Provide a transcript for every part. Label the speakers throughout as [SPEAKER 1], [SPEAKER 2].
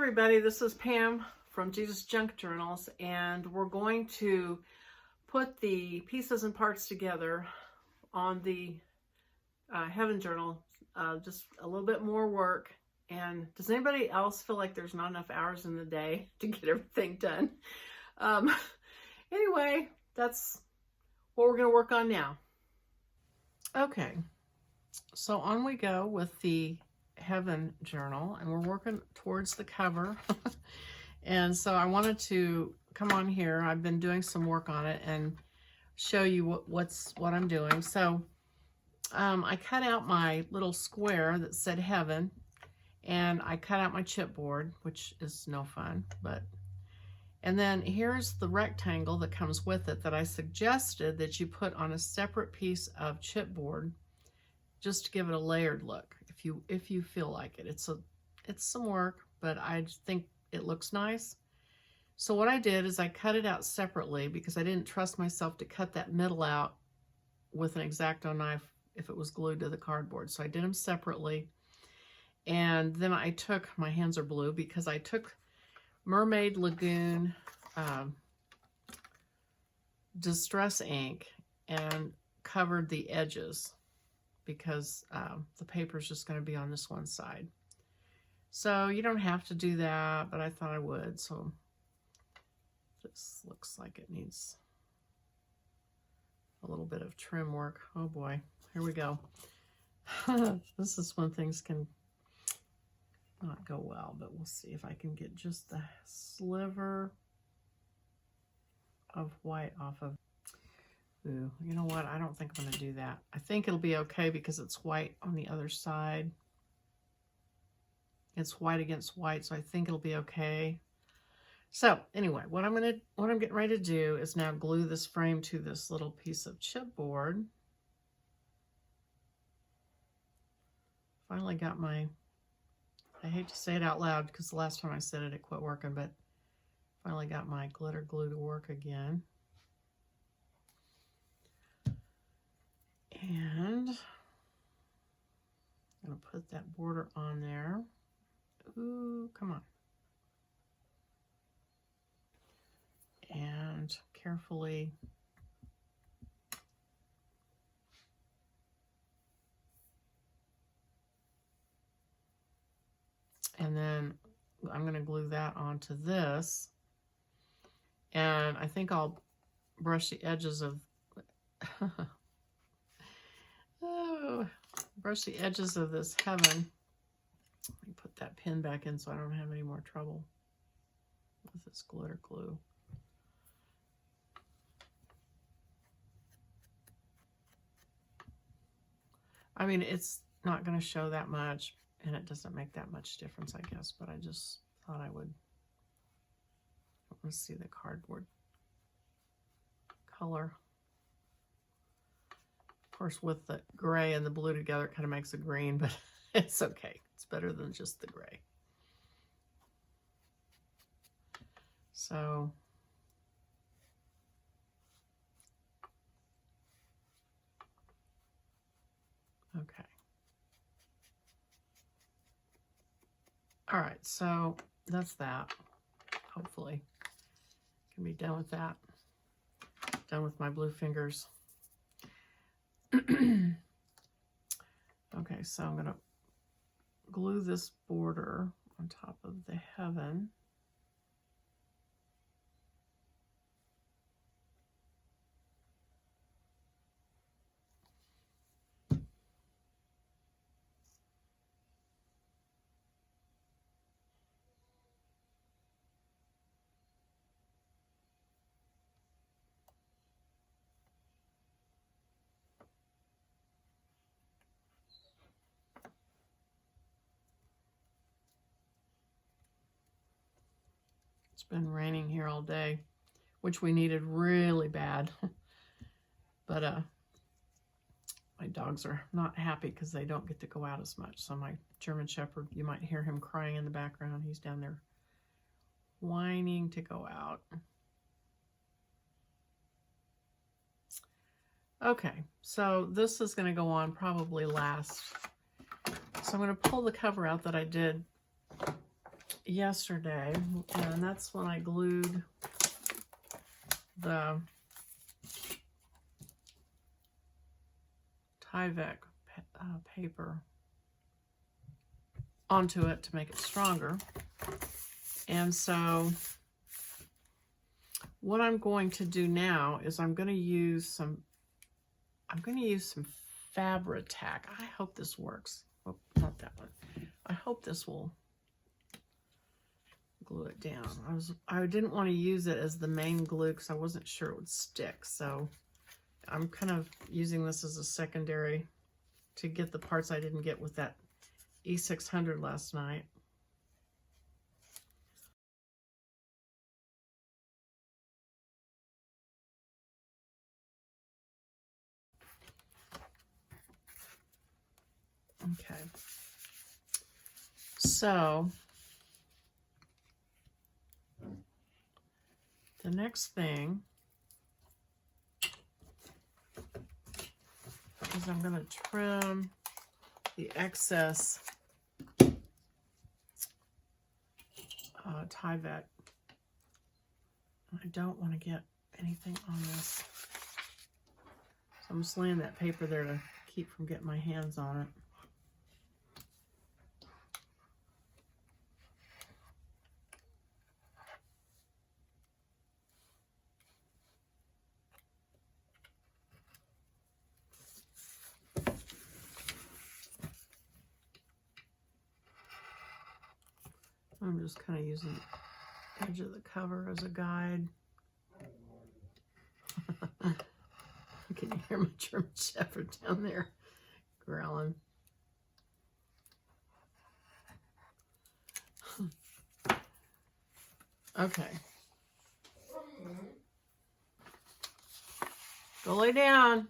[SPEAKER 1] everybody, this is Pam from Jesus Junk Journals, and we're going to put the pieces and parts together on the Heaven Journal. Just a little bit more work. And does anybody else feel like there's not enough hours in the day to get everything done? Anyway, that's what we're going to work on now. Okay, so on we go with the Heaven Journal, and we're working towards the cover. And so I wanted to come on here. I've been doing some work on it and show you what I'm doing. So I cut out my little square that said Heaven, and I cut out my chipboard, which is no fun, and then here's the rectangle that comes with it that I suggested that you put on a separate piece of chipboard just to give it a layered look. If you feel like it. It's some work, but I think it looks nice. So what I did is I cut it out separately because I didn't trust myself to cut that middle out with an X-Acto knife if it was glued to the cardboard. So I did them separately. And then I took, my hands are blue because I took Mermaid Lagoon Distress ink and covered the edges, because the paper is just going to be on this one side. So you don't have to do that, but I thought I would. So this looks like it needs a little bit of trim work. Oh boy, here we go. This is when things can not go well, but we'll see if I can get just the sliver of white off of. Ooh, you know what? I don't think I'm going to do that. I think it'll be okay because it's white on the other side. It's white against white, so I think it'll be okay. So anyway, what I'm getting ready to do is now glue this frame to this little piece of chipboard. Finally got my, I hate to say it out loud because the last time I said it, it quit working, but finally got my glitter glue to work again. And I'm going to put that border on there. Ooh, come on. And carefully and then I'm going to glue that onto this. And I think I'll brush the edges of brush the edges of this Heaven. Let me put that pin back in so I don't have any more trouble with this glitter glue. I mean, it's not going to show that much, and it doesn't make that much difference, I guess, but I just thought I would. I want to see the cardboard color. Of course, with the gray and the blue together, it kind of makes a green, but it's okay. It's better than just the gray. So, okay. All right, so that's that. Hopefully, can be done with that. Done with my blue fingers. Okay, so I'm going to glue this border on top of the Heaven. It's been raining here all day, which we needed really bad. But my dogs are not happy because they don't get to go out as much. So my German Shepherd, you might hear him crying in the background. He's down there whining to go out. Okay, so this is going to go on probably last. So I'm going to pull the cover out that I did yesterday, and that's when I glued the Tyvek paper onto it to make it stronger. And so what I'm going to do now is I'm going to use some Fabri-Tac. I hope this works. Oh, not that one. I hope this will glue it down. I didn't want to use it as the main glue because I wasn't sure it would stick. So I'm kind of using this as a secondary to get the parts I didn't get with that E600 last night. Okay. So the next thing is I'm going to trim the excess Tyvek. I don't want to get anything on this. So I'm just laying that paper there to keep from getting my hands on it. I'm just kind of using the edge of the cover as a guide. Can you hear my German Shepherd down there growling? Okay. Go lay down.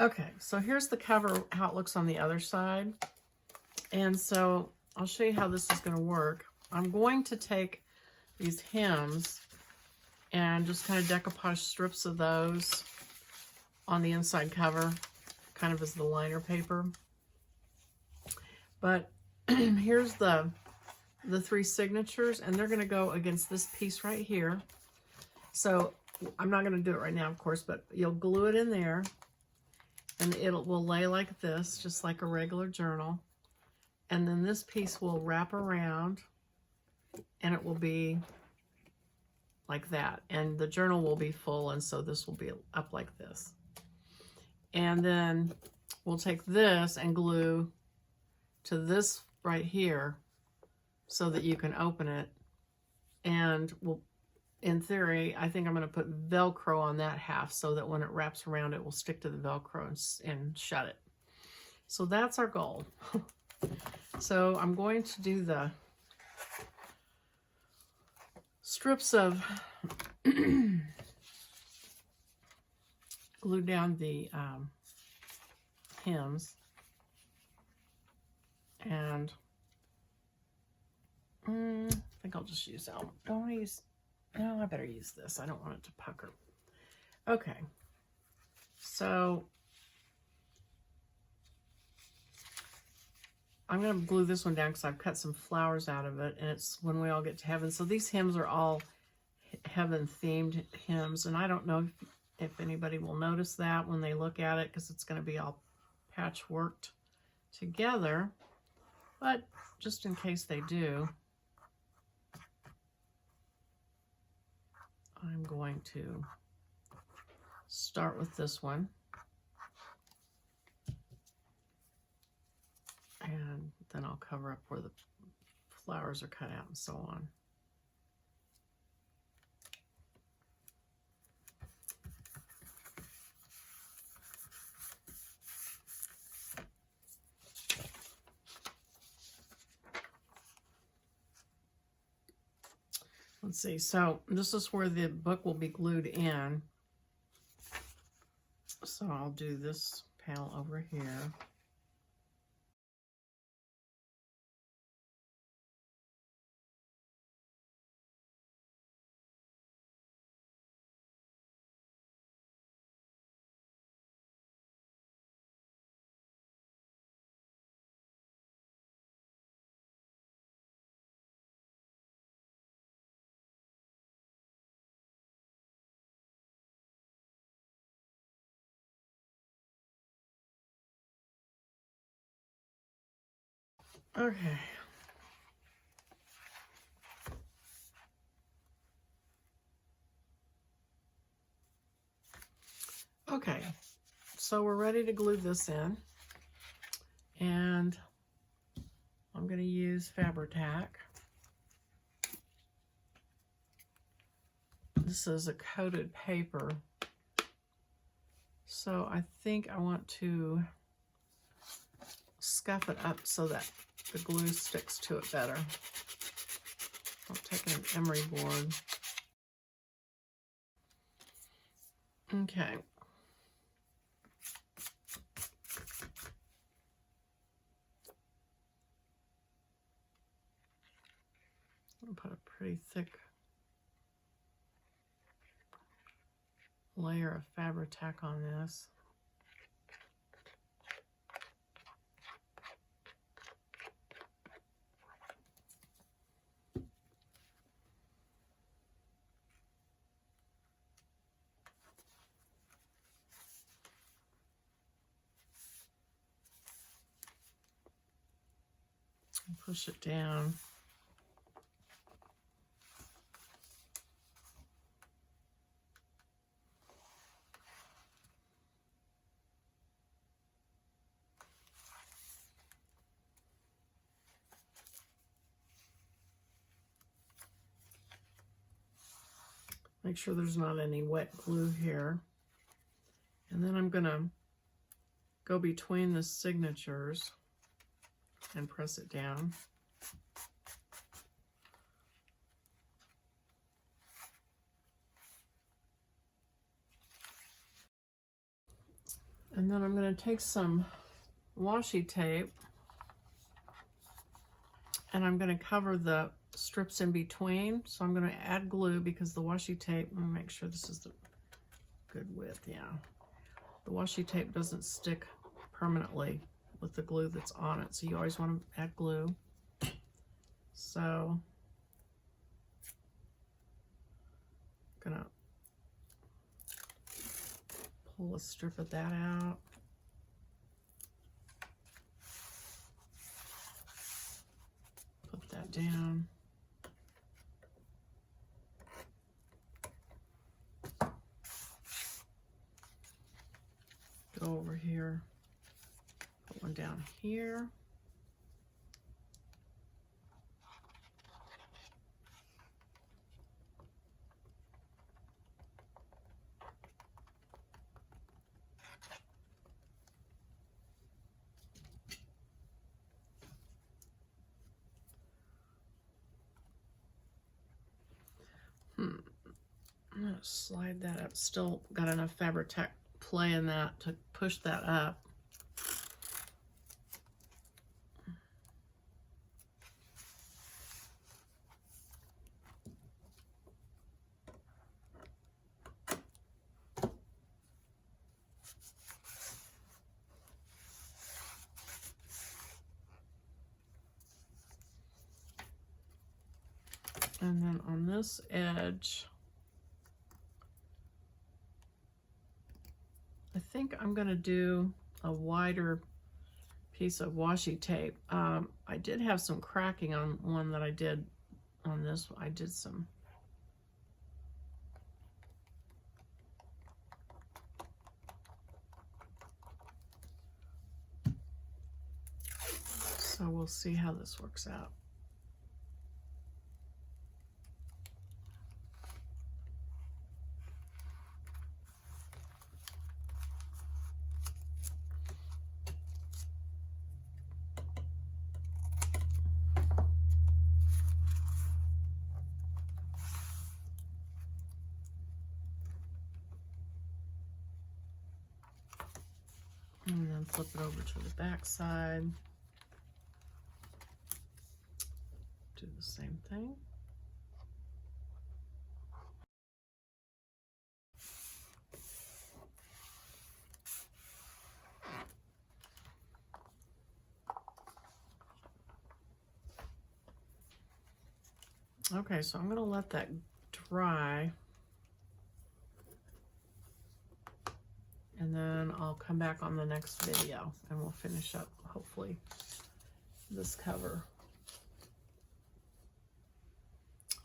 [SPEAKER 1] Okay, so here's the cover, how it looks on the other side. And so I'll show you how this is going to work. I'm going to take these hems and just kind of decoupage strips of those on the inside cover, kind of as the liner paper. But here's the three signatures, and they're going to go against this piece right here. So I'm not going to do it right now, of course, but you'll glue it in there, and will lay like this, just like a regular journal. And then this piece will wrap around, and it will be like that. And the journal will be full, and so this will be up like this. And then we'll take this and glue to this right here so that you can open it. And we'll, in theory, I think I'm going to put Velcro on that half so that when it wraps around, it will stick to the Velcro and shut it. So that's our goal. So I'm going to do the strips of glue down the hems, and I think I'll just use that. Don't I use? No, I better use this. I don't want it to pucker. Okay, so I'm going to glue this one down because I've cut some flowers out of it, and it's When We All Get to Heaven. So these hems are all heaven-themed hems, and I don't know if anybody will notice that when they look at it because it's going to be all patchworked together, but just in case they do, I'm going to start with this one, and then I'll cover up where the flowers are cut out and so on. Let's see, so this is where the book will be glued in. So I'll do this panel over here. Okay. Okay, so we're ready to glue this in, and I'm going to use Fabri-Tac. This is a coated paper, so I think I want to scuff it up so that the glue sticks to it better. I'm taking an emery board. Okay. I'll put a pretty thick layer of Fabri-Tac on this. Push it down. Make sure there's not any wet glue here. And then I'm gonna go between the signatures and press it down. And then I'm going to take some washi tape and I'm going to cover the strips in between. So I'm going to add glue because the washi tape, let me make sure this is the good width, yeah. The washi tape doesn't stick permanently with the glue that's on it, so you always want to add glue. So I'm going to pull a strip of that out. Put that down. Go over here. Put one down here. I'm going to slide that up. Still got enough Fabri-Tac play in that to push that up. And then on this edge, I think I'm going to do a wider piece of washi tape. I did have some cracking on one that I did on this. I did some. So we'll see how this works out. And then flip it over to the back side. Do the same thing. Okay, so I'm going to let that dry. And then I'll come back on the next video and we'll finish up, hopefully, this cover.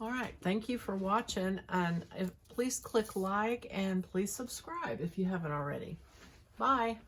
[SPEAKER 1] All right, thank you for watching, and please click like and please subscribe if you haven't already. Bye.